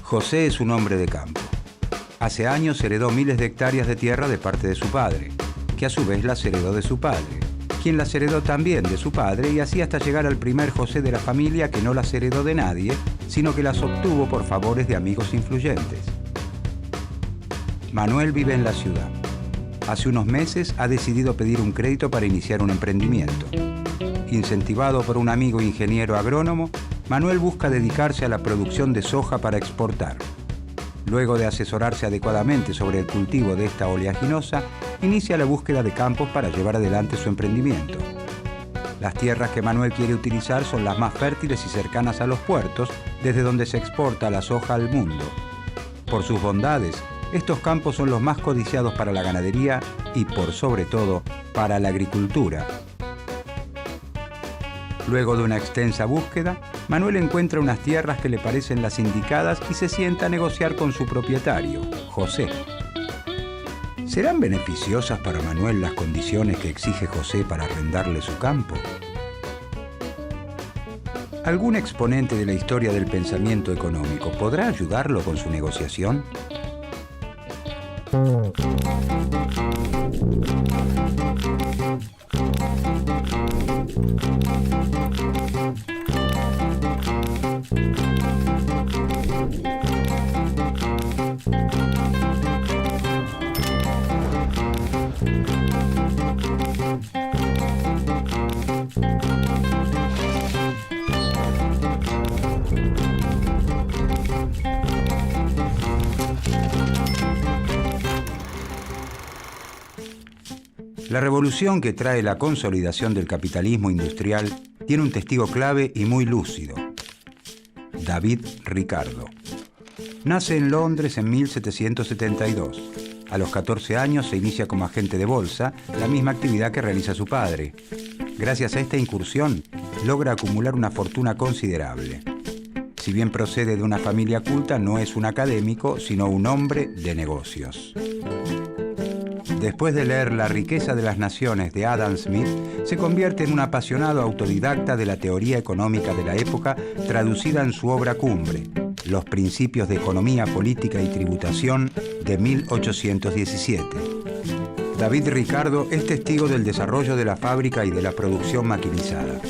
José es un hombre de campo. Hace años heredó miles de hectáreas de tierra de parte de su padre, que a su vez las heredó de su padre, quien las heredó también de su padre, y así hasta llegar al primer José de la familia, que no las heredó de nadie, sino que las obtuvo por favores de amigos influyentes. Manuel vive en la ciudad. Hace unos meses ha decidido pedir un crédito para iniciar un emprendimiento. Incentivado por un amigo ingeniero agrónomo, Manuel busca dedicarse a la producción de soja para exportar. Luego de asesorarse adecuadamente sobre el cultivo de esta oleaginosa, inicia la búsqueda de campos para llevar adelante su emprendimiento. Las tierras que Manuel quiere utilizar son las más fértiles y cercanas a los puertos, desde donde se exporta la soja al mundo. Por sus bondades, estos campos son los más codiciados para la ganadería y, por sobre todo, para la agricultura. Luego de una extensa búsqueda, Manuel encuentra unas tierras que le parecen las indicadas y se sienta a negociar con su propietario, José. ¿Serán beneficiosas para Manuel las condiciones que exige José para arrendarle su campo? ¿Algún exponente de la historia del pensamiento económico podrá ayudarlo con su negociación? La revolución que trae la consolidación del capitalismo industrial tiene un testigo clave y muy lúcido: David Ricardo. Nace en Londres en 1772. A los 14 años se inicia como agente de bolsa, la misma actividad que realiza su padre. Gracias a esta incursión, logra acumular una fortuna considerable. Si bien procede de una familia culta, no es un académico, sino un hombre de negocios. Después de leer La riqueza de las naciones de Adam Smith, se convierte en un apasionado autodidacta de la teoría económica de la época, traducida en su obra cumbre, Los principios de economía, política y tributación, de 1817. David Ricardo es testigo del desarrollo de la fábrica y de la producción maquinizada.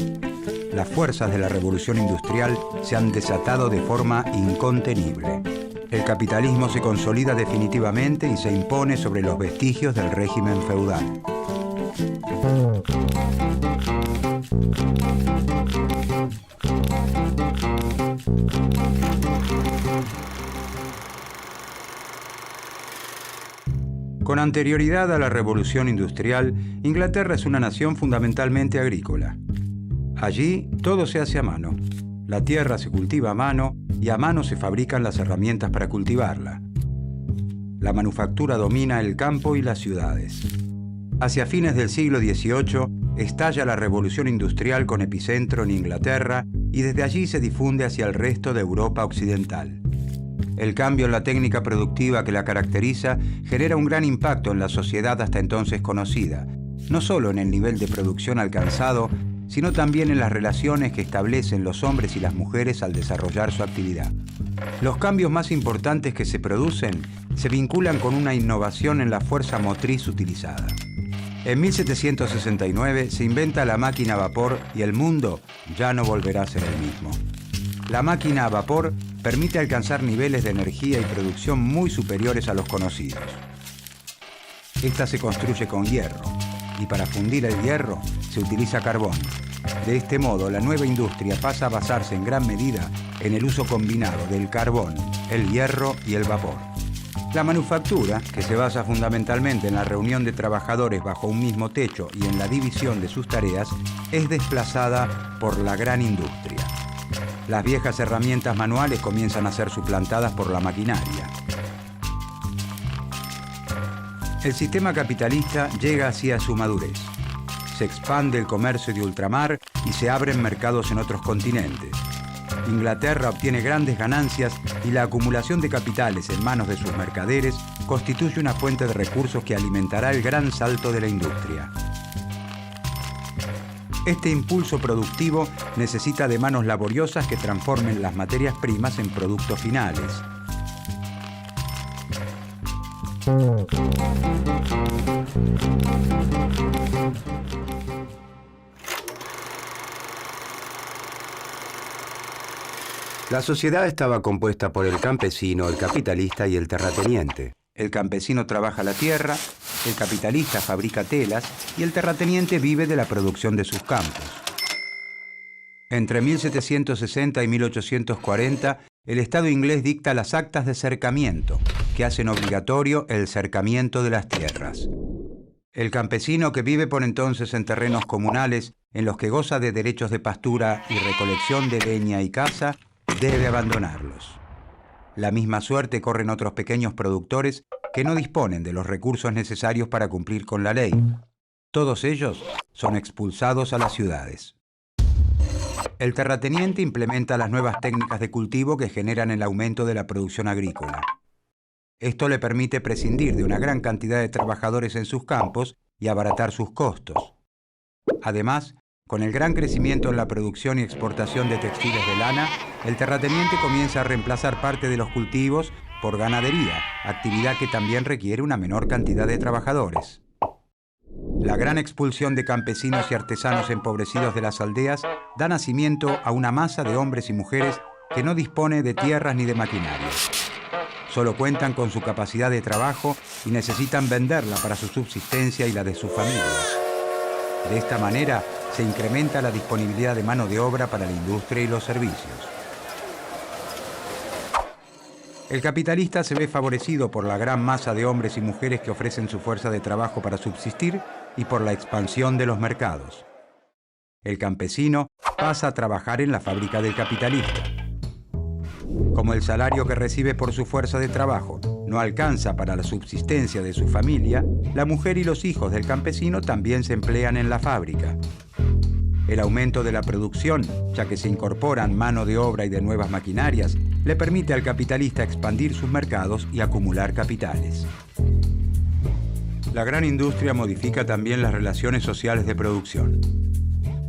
Las fuerzas de la revolución industrial se han desatado de forma incontenible. El capitalismo se consolida definitivamente y se impone sobre los vestigios del régimen feudal. Con anterioridad a la revolución industrial, Inglaterra es una nación fundamentalmente agrícola. Allí todo se hace a mano. La tierra se cultiva a mano y a mano se fabrican las herramientas para cultivarla. La manufactura domina el campo y las ciudades. Hacia fines del siglo XVIII estalla la revolución industrial con epicentro en Inglaterra y desde allí se difunde hacia el resto de Europa occidental. El cambio en la técnica productiva que la caracteriza genera un gran impacto en la sociedad hasta entonces conocida, no solo en el nivel de producción alcanzado, sino también en las relaciones que establecen los hombres y las mujeres al desarrollar su actividad. Los cambios más importantes que se producen se vinculan con una innovación en la fuerza motriz utilizada. En 1769 se inventa la máquina a vapor y el mundo ya no volverá a ser el mismo. La máquina a vapor permite alcanzar niveles de energía y producción muy superiores a los conocidos. Esta se construye con hierro, y para fundir el hierro se utiliza carbón. De este modo, la nueva industria pasa a basarse en gran medida en el uso combinado del carbón, el hierro y el vapor. La manufactura, que se basa fundamentalmente en la reunión de trabajadores bajo un mismo techo y en la división de sus tareas, es desplazada por la gran industria. Las viejas herramientas manuales comienzan a ser suplantadas por la maquinaria. El sistema capitalista llega así a su madurez. Se expande el comercio de ultramar y se abren mercados en otros continentes. Inglaterra obtiene grandes ganancias y la acumulación de capitales en manos de sus mercaderes constituye una fuente de recursos que alimentará el gran salto de la industria. Este impulso productivo necesita de manos laboriosas que transformen las materias primas en productos finales. La sociedad estaba compuesta por el campesino, el capitalista y el terrateniente. El campesino trabaja la tierra, el capitalista fabrica telas y el terrateniente vive de la producción de sus campos. Entre 1760 y 1840, el Estado inglés dicta las actas de cercamiento, que hacen obligatorio el cercamiento de las tierras. El campesino, que vive por entonces en terrenos comunales en los que goza de derechos de pastura y recolección de leña y caza, debe abandonarlos. La misma suerte corren otros pequeños productores que no disponen de los recursos necesarios para cumplir con la ley. Todos ellos son expulsados a las ciudades. El terrateniente implementa las nuevas técnicas de cultivo que generan el aumento de la producción agrícola. Esto le permite prescindir de una gran cantidad de trabajadores en sus campos y abaratar sus costos. Además, con el gran crecimiento en la producción y exportación de textiles de lana, el terrateniente comienza a reemplazar parte de los cultivos por ganadería, actividad que también requiere una menor cantidad de trabajadores. La gran expulsión de campesinos y artesanos empobrecidos de las aldeas da nacimiento a una masa de hombres y mujeres que no dispone de tierras ni de maquinaria. Solo cuentan con su capacidad de trabajo y necesitan venderla para su subsistencia y la de sus familias. De esta manera, se incrementa la disponibilidad de mano de obra para la industria y los servicios. El capitalista se ve favorecido por la gran masa de hombres y mujeres que ofrecen su fuerza de trabajo para subsistir y por la expansión de los mercados. El campesino pasa a trabajar en la fábrica del capitalista. Como el salario que recibe por su fuerza de trabajo no alcanza para la subsistencia de su familia, la mujer y los hijos del campesino también se emplean en la fábrica. El aumento de la producción, ya que se incorporan mano de obra y de nuevas maquinarias, le permite al capitalista expandir sus mercados y acumular capitales. La gran industria modifica también las relaciones sociales de producción.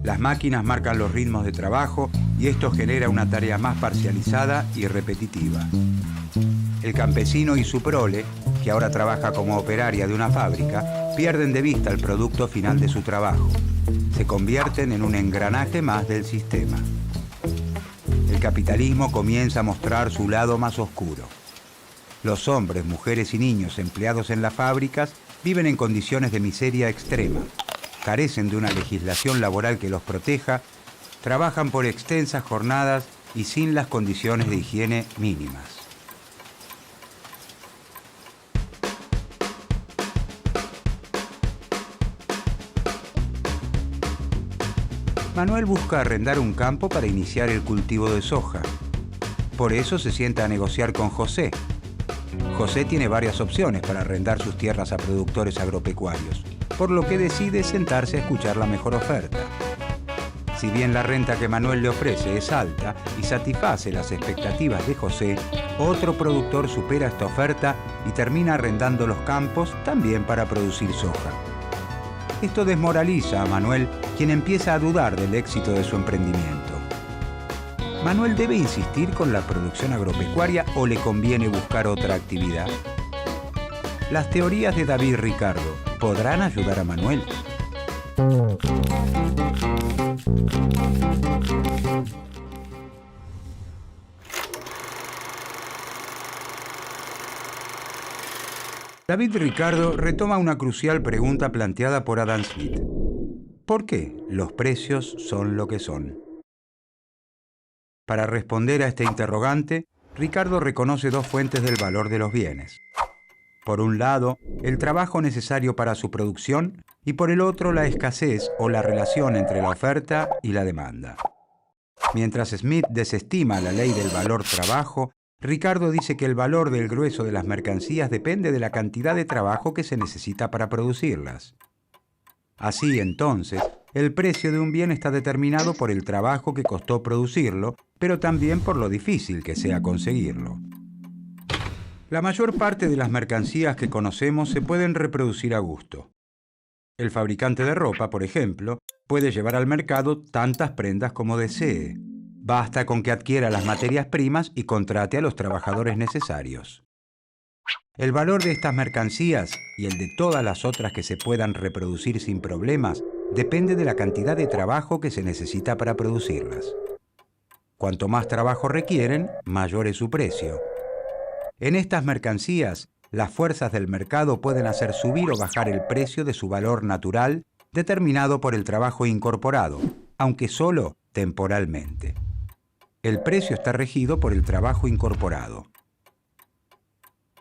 Las máquinas marcan los ritmos de trabajo y esto genera una tarea más parcializada y repetitiva. El campesino y su prole, que ahora trabaja como operaria de una fábrica, pierden de vista el producto final de su trabajo. Se convierten en un engranaje más del sistema. El capitalismo comienza a mostrar su lado más oscuro. Los hombres, mujeres y niños empleados en las fábricas viven en condiciones de miseria extrema. Carecen de una legislación laboral que los proteja, trabajan por extensas jornadas y sin las condiciones de higiene mínimas. Manuel busca arrendar un campo para iniciar el cultivo de soja. Por eso se sienta a negociar con José. José tiene varias opciones para arrendar sus tierras a productores agropecuarios, por lo que decide sentarse a escuchar la mejor oferta. Si bien la renta que Manuel le ofrece es alta y satisface las expectativas de José, otro productor supera esta oferta y termina arrendando los campos también para producir soja. Esto desmoraliza a Manuel, quien empieza a dudar del éxito de su emprendimiento. ¿Manuel debe insistir con la producción agropecuaria o le conviene buscar otra actividad? Las teorías de David Ricardo podrán ayudar a Manuel. David Ricardo retoma una crucial pregunta planteada por Adam Smith. ¿Por qué los precios son lo que son? Para responder a este interrogante, Ricardo reconoce dos fuentes del valor de los bienes. Por un lado, el trabajo necesario para su producción y por el otro, la escasez o la relación entre la oferta y la demanda. Mientras Smith desestima la ley del valor trabajo, Ricardo dice que el valor del grueso de las mercancías depende de la cantidad de trabajo que se necesita para producirlas. Así, entonces, el precio de un bien está determinado por el trabajo que costó producirlo, pero también por lo difícil que sea conseguirlo. La mayor parte de las mercancías que conocemos se pueden reproducir a gusto. El fabricante de ropa, por ejemplo, puede llevar al mercado tantas prendas como desee. Basta con que adquiera las materias primas y contrate a los trabajadores necesarios. El valor de estas mercancías y el de todas las otras que se puedan reproducir sin problemas depende de la cantidad de trabajo que se necesita para producirlas. Cuanto más trabajo requieren, mayor es su precio. En estas mercancías, las fuerzas del mercado pueden hacer subir o bajar el precio de su valor natural determinado por el trabajo incorporado, aunque solo temporalmente. El precio está regido por el trabajo incorporado.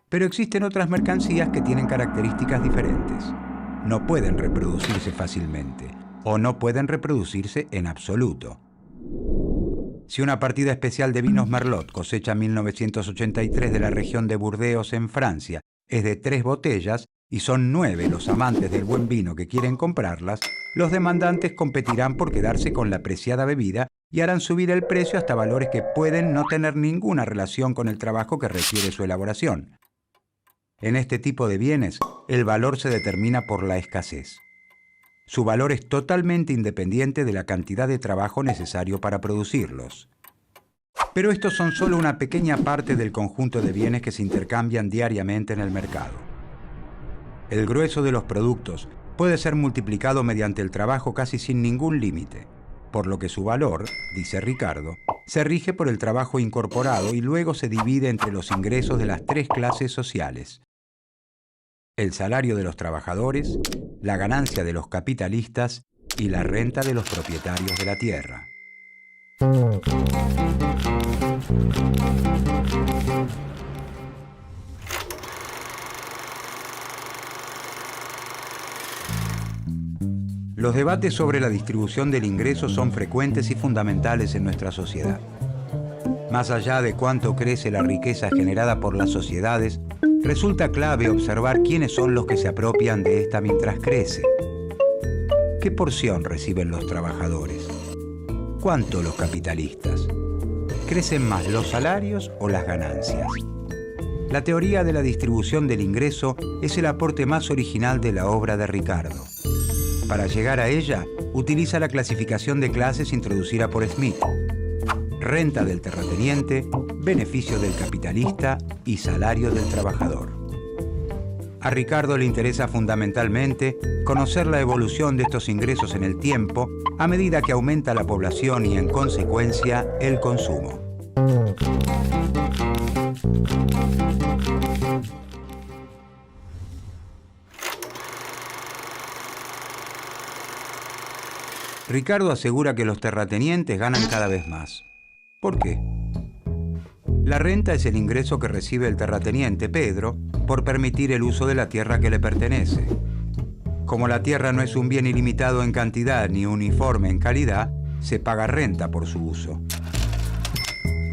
Pero existen otras mercancías que tienen características diferentes. No pueden reproducirse fácilmente o no pueden reproducirse en absoluto. Si una partida especial de vinos Merlot cosecha 1983 de la región de Burdeos en Francia es de 3 botellas y son 9 los amantes del buen vino que quieren comprarlas, los demandantes competirán por quedarse con la preciada bebida y harán subir el precio hasta valores que pueden no tener ninguna relación con el trabajo que requiere su elaboración. En este tipo de bienes, el valor se determina por la escasez. Su valor es totalmente independiente de la cantidad de trabajo necesario para producirlos. Pero estos son solo una pequeña parte del conjunto de bienes que se intercambian diariamente en el mercado. El grueso de los productos puede ser multiplicado mediante el trabajo casi sin ningún límite, por lo que su valor, dice Ricardo, se rige por el trabajo incorporado y luego se divide entre los ingresos de las 3 clases sociales: el salario de los trabajadores, la ganancia de los capitalistas y la renta de los propietarios de la tierra. Los debates sobre la distribución del ingreso son frecuentes y fundamentales en nuestra sociedad. Más allá de cuánto crece la riqueza generada por las sociedades, resulta clave observar quiénes son los que se apropian de esta mientras crece. ¿Qué porción reciben los trabajadores? ¿Cuánto los capitalistas? ¿Crecen más los salarios o las ganancias? La teoría de la distribución del ingreso es el aporte más original de la obra de Ricardo. Para llegar a ella, utiliza la clasificación de clases introducida por Smith: renta del terrateniente, beneficio del capitalista y salario del trabajador. A Ricardo le interesa fundamentalmente conocer la evolución de estos ingresos en el tiempo a medida que aumenta la población y, en consecuencia, el consumo. Ricardo asegura que los terratenientes ganan cada vez más. ¿Por qué? La renta es el ingreso que recibe el terrateniente Pedro por permitir el uso de la tierra que le pertenece. Como la tierra no es un bien ilimitado en cantidad ni uniforme en calidad, se paga renta por su uso.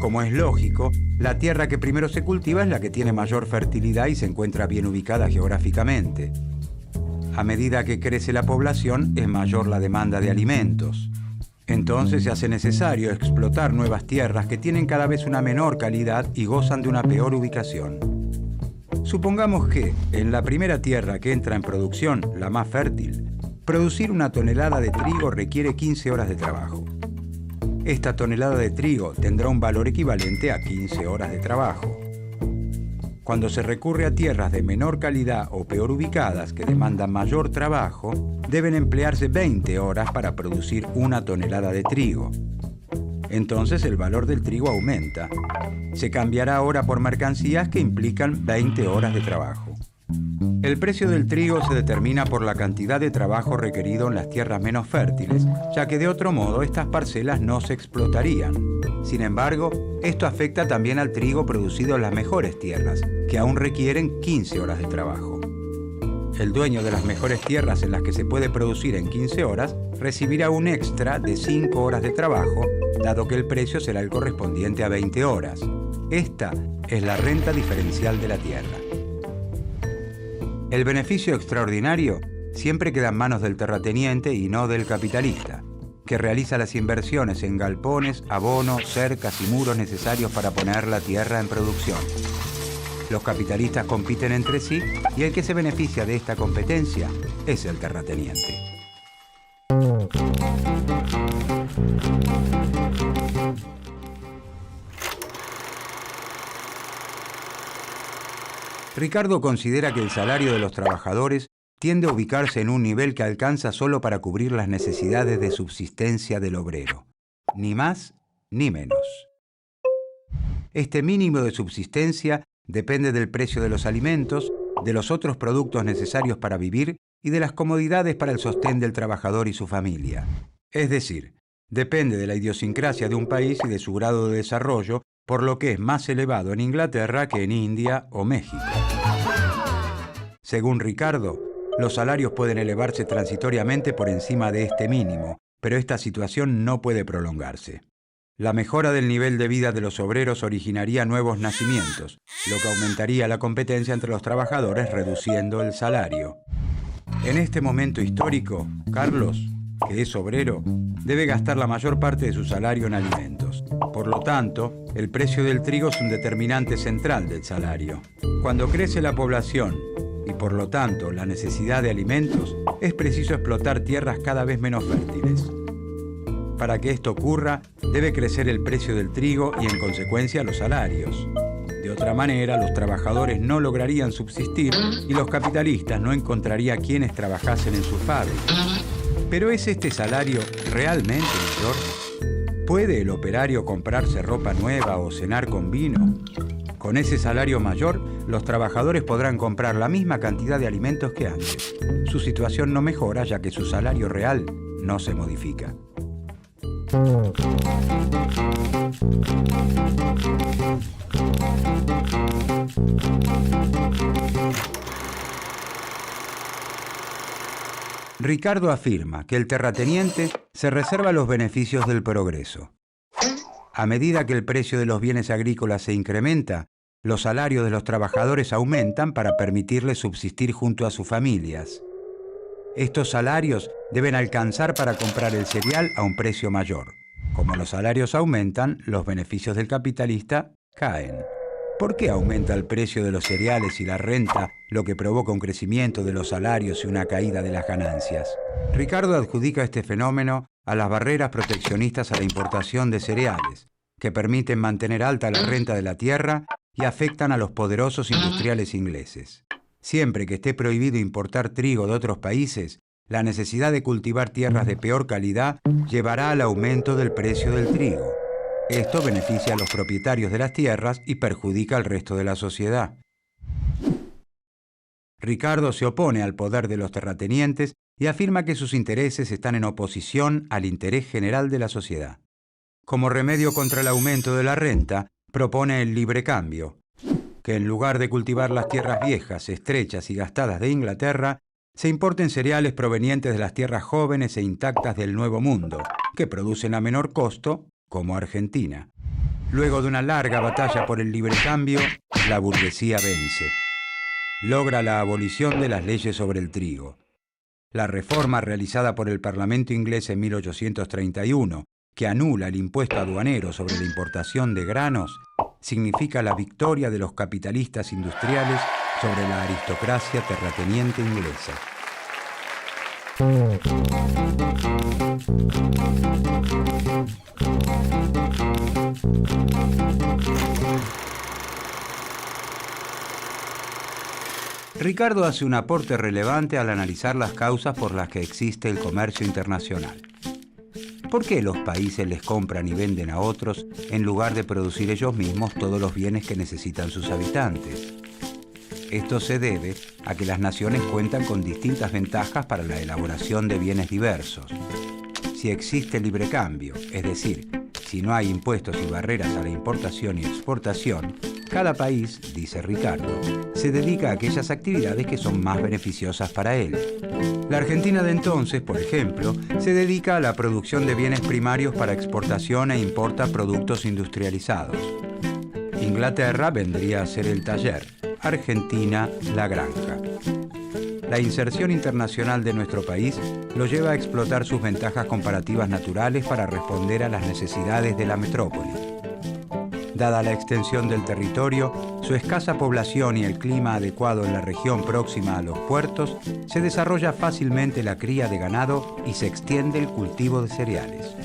Como es lógico, la tierra que primero se cultiva es la que tiene mayor fertilidad y se encuentra bien ubicada geográficamente. A medida que crece la población, es mayor la demanda de alimentos. Entonces se hace necesario explotar nuevas tierras que tienen cada vez una menor calidad y gozan de una peor ubicación. Supongamos que, en la primera tierra que entra en producción, la más fértil, producir 1 tonelada de trigo requiere 15 horas de trabajo. Esta tonelada de trigo tendrá un valor equivalente a 15 horas de trabajo. Cuando se recurre a tierras de menor calidad o peor ubicadas que demandan mayor trabajo, deben emplearse 20 horas para producir 1 tonelada de trigo. Entonces el valor del trigo aumenta. Se cambiará ahora por mercancías que implican 20 horas de trabajo. El precio del trigo se determina por la cantidad de trabajo requerido en las tierras menos fértiles, ya que de otro modo estas parcelas no se explotarían. Sin embargo, esto afecta también al trigo producido en las mejores tierras, que aún requieren 15 horas de trabajo. El dueño de las mejores tierras en las que se puede producir en 15 horas recibirá un extra de 5 horas de trabajo, dado que el precio será el correspondiente a 20 horas. Esta es la renta diferencial de la tierra. El beneficio extraordinario siempre queda en manos del terrateniente y no del capitalista, que realiza las inversiones en galpones, abonos, cercas y muros necesarios para poner la tierra en producción. Los capitalistas compiten entre sí y el que se beneficia de esta competencia es el terrateniente. Ricardo considera que el salario de los trabajadores tiende a ubicarse en un nivel que alcanza solo para cubrir las necesidades de subsistencia del obrero. Ni más ni menos. Este mínimo de subsistencia depende del precio de los alimentos, de los otros productos necesarios para vivir y de las comodidades para el sostén del trabajador y su familia. Es decir, depende de la idiosincrasia de un país y de su grado de desarrollo, por lo que es más elevado en Inglaterra que en India o México. Según Ricardo, los salarios pueden elevarse transitoriamente por encima de este mínimo, pero esta situación no puede prolongarse. La mejora del nivel de vida de los obreros originaría nuevos nacimientos, lo que aumentaría la competencia entre los trabajadores, reduciendo el salario. En este momento histórico, Carlos, que es obrero, debe gastar la mayor parte de su salario en alimentos. Por lo tanto, el precio del trigo es un determinante central del salario. Cuando crece la población y por lo tanto la necesidad de alimentos, es preciso explotar tierras cada vez menos fértiles. Para que esto ocurra, debe crecer el precio del trigo y en consecuencia los salarios. De otra manera, los trabajadores no lograrían subsistir y los capitalistas no encontrarían quienes trabajasen en sus fábricas. ¿Pero es este salario realmente mayor? ¿Puede el operario comprarse ropa nueva o cenar con vino? Con ese salario mayor, los trabajadores podrán comprar la misma cantidad de alimentos que antes. Su situación no mejora ya que su salario real no se modifica. Ricardo afirma que el terrateniente se reserva los beneficios del progreso. A medida que el precio de los bienes agrícolas se incrementa, los salarios de los trabajadores aumentan para permitirles subsistir junto a sus familias. Estos salarios deben alcanzar para comprar el cereal a un precio mayor. Como los salarios aumentan, los beneficios del capitalista caen. ¿Por qué aumenta el precio de los cereales y la renta, lo que provoca un crecimiento de los salarios y una caída de las ganancias? Ricardo adjudica este fenómeno a las barreras proteccionistas a la importación de cereales, que permiten mantener alta la renta de la tierra y afectan a los poderosos industriales ingleses. Siempre que esté prohibido importar trigo de otros países, la necesidad de cultivar tierras de peor calidad llevará al aumento del precio del trigo. Esto beneficia a los propietarios de las tierras y perjudica al resto de la sociedad. Ricardo se opone al poder de los terratenientes y afirma que sus intereses están en oposición al interés general de la sociedad. Como remedio contra el aumento de la renta, propone el libre cambio, que en lugar de cultivar las tierras viejas, estrechas y gastadas de Inglaterra, se importen cereales provenientes de las tierras jóvenes e intactas del Nuevo Mundo, que producen a menor costo, como Argentina. Luego de una larga batalla por el libre cambio, la burguesía vence. Logra la abolición de las leyes sobre el trigo. La reforma realizada por el Parlamento inglés en 1831, que anula el impuesto aduanero sobre la importación de granos, significa la victoria de los capitalistas industriales sobre la aristocracia terrateniente inglesa. Ricardo hace un aporte relevante al analizar las causas por las que existe el comercio internacional. ¿Por qué los países les compran y venden a otros en lugar de producir ellos mismos todos los bienes que necesitan sus habitantes? Esto se debe a que las naciones cuentan con distintas ventajas para la elaboración de bienes diversos. Si existe libre cambio, es decir, si no hay impuestos y barreras a la importación y exportación, cada país, dice Ricardo, se dedica a aquellas actividades que son más beneficiosas para él. La Argentina de entonces, por ejemplo, se dedica a la producción de bienes primarios para exportación e importa productos industrializados. Inglaterra vendría a ser el taller, Argentina la granja. La inserción internacional de nuestro país lo lleva a explotar sus ventajas comparativas naturales para responder a las necesidades de la metrópoli. Dada la extensión del territorio, su escasa población y el clima adecuado en la región próxima a los puertos, se desarrolla fácilmente la cría de ganado y se extiende el cultivo de cereales.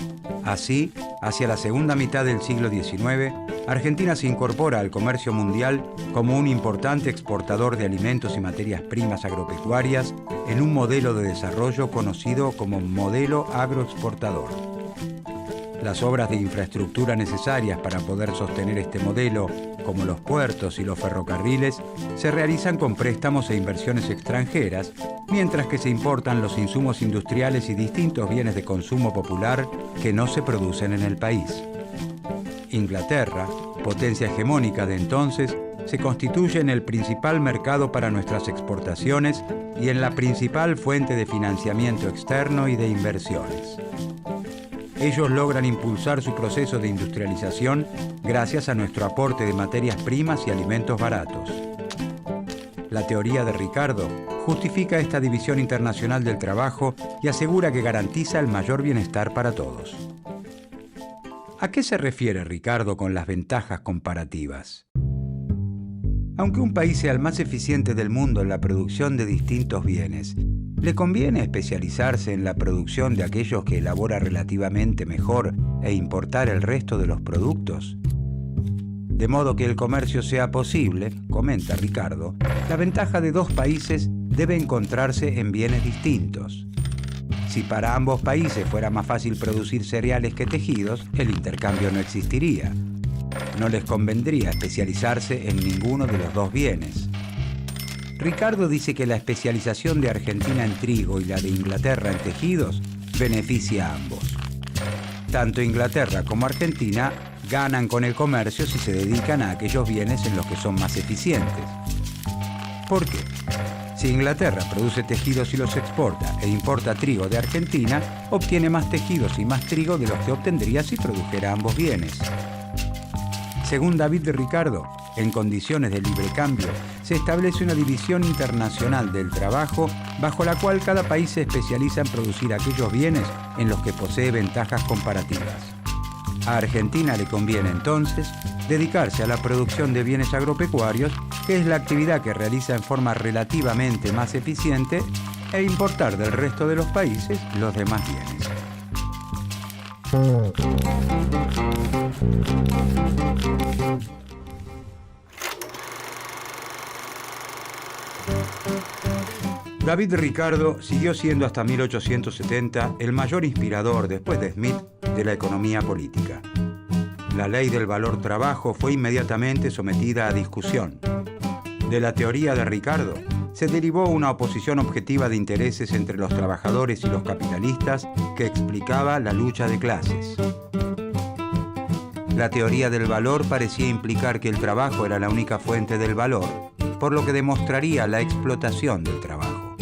Así, hacia la segunda mitad del siglo XIX, Argentina se incorpora al comercio mundial como un importante exportador de alimentos y materias primas agropecuarias en un modelo de desarrollo conocido como modelo agroexportador. Las obras de infraestructura necesarias para poder sostener este modelo, como los puertos y los ferrocarriles, se realizan con préstamos e inversiones extranjeras, mientras que se importan los insumos industriales y distintos bienes de consumo popular que no se producen en el país. Inglaterra, potencia hegemónica de entonces, se constituye en el principal mercado para nuestras exportaciones y en la principal fuente de financiamiento externo y de inversiones. Ellos logran impulsar su proceso de industrialización gracias a nuestro aporte de materias primas y alimentos baratos. La teoría de Ricardo justifica esta división internacional del trabajo y asegura que garantiza el mayor bienestar para todos. ¿A qué se refiere Ricardo con las ventajas comparativas? Aunque un país sea el más eficiente del mundo en la producción de distintos bienes, ¿le conviene especializarse en la producción de aquellos que elabora relativamente mejor e importar el resto de los productos? De modo que el comercio sea posible, comenta Ricardo, la ventaja de dos países debe encontrarse en bienes distintos. Si para ambos países fuera más fácil producir cereales que tejidos, el intercambio no existiría. No les convendría especializarse en ninguno de los dos bienes. Ricardo dice que la especialización de Argentina en trigo y la de Inglaterra en tejidos beneficia a ambos. Tanto Inglaterra como Argentina ganan con el comercio si se dedican a aquellos bienes en los que son más eficientes. ¿Por qué? Si Inglaterra produce tejidos y los exporta e importa trigo de Argentina, obtiene más tejidos y más trigo de los que obtendría si produjera ambos bienes. Según David de Ricardo, en condiciones de libre cambio, se establece una división internacional del trabajo bajo la cual cada país se especializa en producir aquellos bienes en los que posee ventajas comparativas. A Argentina le conviene entonces dedicarse a la producción de bienes agropecuarios, que es la actividad que realiza en forma relativamente más eficiente, e importar del resto de los países los demás bienes. David Ricardo siguió siendo hasta 1870 el mayor inspirador, después de Smith, de la economía política. La ley del valor trabajo fue inmediatamente sometida a discusión. De la teoría de Ricardo se derivó una oposición objetiva de intereses entre los trabajadores y los capitalistas que explicaba la lucha de clases. La teoría del valor parecía implicar que el trabajo era la única fuente del valor, por lo que demostraría la explotación del trabajo.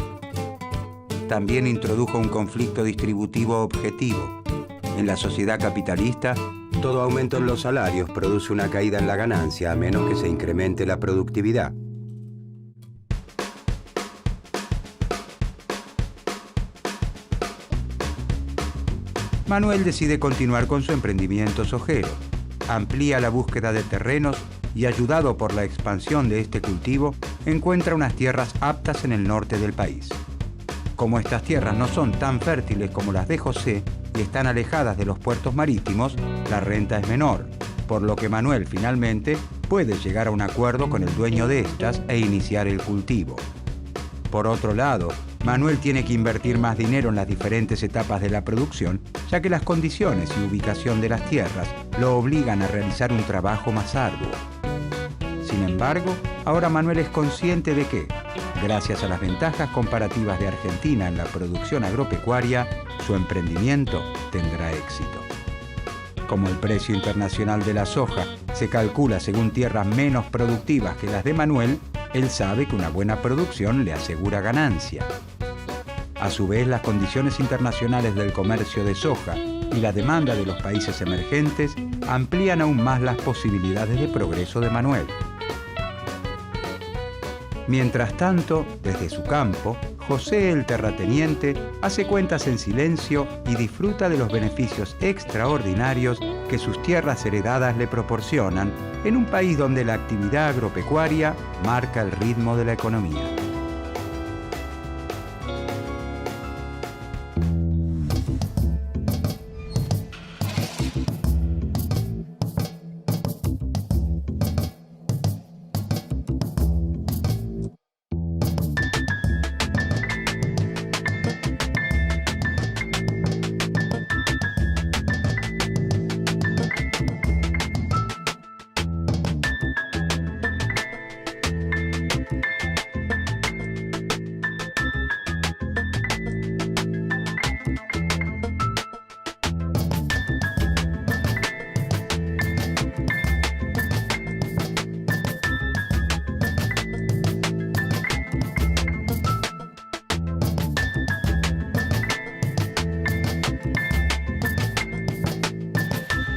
También introdujo un conflicto distributivo objetivo. En la sociedad capitalista, todo aumento en los salarios produce una caída en la ganancia a menos que se incremente la productividad. Manuel decide continuar con su emprendimiento sojero. Amplía la búsqueda de terrenos y, ayudado por la expansión de este cultivo, encuentra unas tierras aptas en el norte del país. Como estas tierras no son tan fértiles como las de José y están alejadas de los puertos marítimos, la renta es menor, por lo que Manuel finalmente puede llegar a un acuerdo con el dueño de estas e iniciar el cultivo. Por otro lado, Manuel tiene que invertir más dinero en las diferentes etapas de la producción, ya que las condiciones y ubicación de las tierras lo obligan a realizar un trabajo más arduo. Sin embargo, ahora Manuel es consciente de que, gracias a las ventajas comparativas de Argentina en la producción agropecuaria, su emprendimiento tendrá éxito. Como el precio internacional de la soja se calcula según tierras menos productivas que las de Manuel, él sabe que una buena producción le asegura ganancia. A su vez, las condiciones internacionales del comercio de soja y la demanda de los países emergentes amplían aún más las posibilidades de progreso de Manuel. Mientras tanto, desde su campo, José el terrateniente hace cuentas en silencio y disfruta de los beneficios extraordinarios que sus tierras heredadas le proporcionan en un país donde la actividad agropecuaria marca el ritmo de la economía.